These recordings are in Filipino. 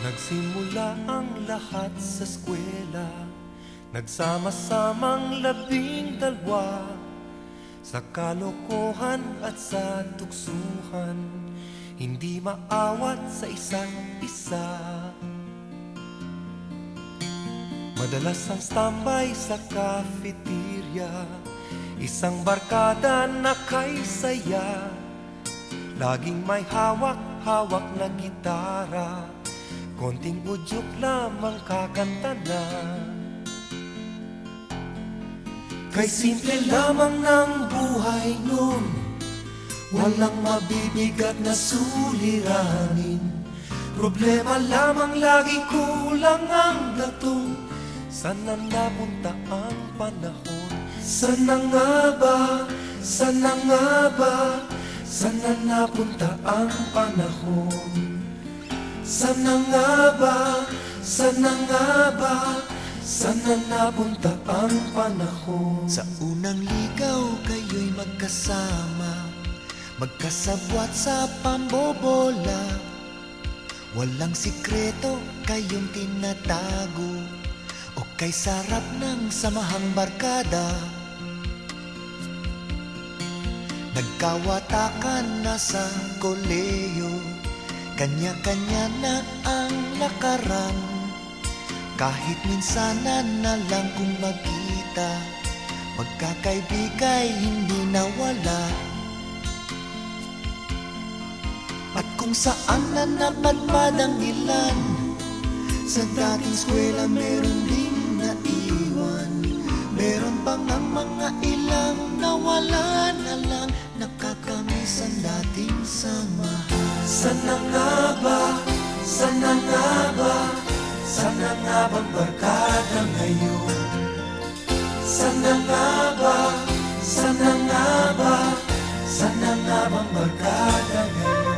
Nagsimula ang lahat sa eskwela, nagsama-samang 12, sa kalokohan at sa tuksuhan, hindi maawat sa isa't isa. Madalas ang standby sa cafeteria, isang barkada na kay saya, laging may hawak-hawak na gitara, konting udyok lamang kakanta na. Kay simple lamang ng buhay nun, walang mabibigat na suliranin. Problema lamang lagi, kulang ang datong. Sana napunta ang panahon? Sana nga ba? Sana nga ba? Sana napunta ang panahon? Sana nga ba? Sana nga ba? Sana napunta ang panahon? Sa unang ligaw kayo'y magkasama, magkasabwat sa pambobola. Walang sikreto kayong tinatago, o kay sarap ng samahang barkada. Nagkawatakan na sa koleyo, kanya-kanya na ang lakaran. Kahit minsanan na lang kung magkita, magkakaibigay hindi nawala. At kung saan na napadpad ang ilan, sa dating eskwela meron ding naiwan. Meron pang ang mga ilang nawala na lang, nakakamiss ang dating samahan. Sana nga ba? Sana nga ba? Sana nga bang barkada ngayon? Sana nga ba? Sana nga ba? Sana nga bang barkada ngayon?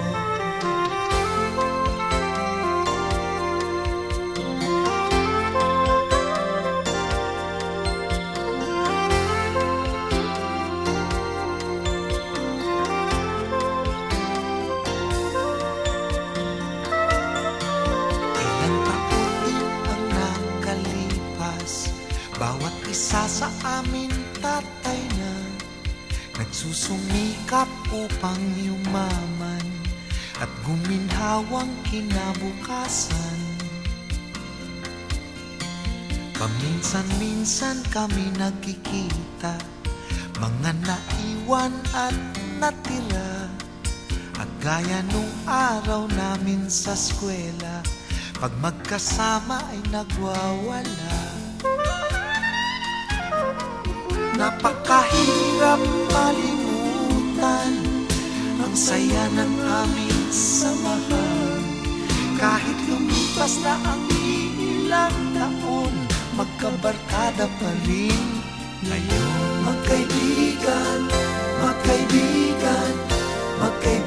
Bawat isa sa amin tatay na, nagsusumikap upang yumaman at guminhawang kinabukasan. Paminsan-minsan kami nagkikita, mga naiwan at natira, at gaya nung araw namin sa eskwela, pag magkasama ay nagwawala. Napakahirap malimutan ang saya ng aming samahan. Kahit lumipas na ang ilang taon, magkabarkada pa rin ngayon. Magkaibigan, magkaibigan, magkaibigan.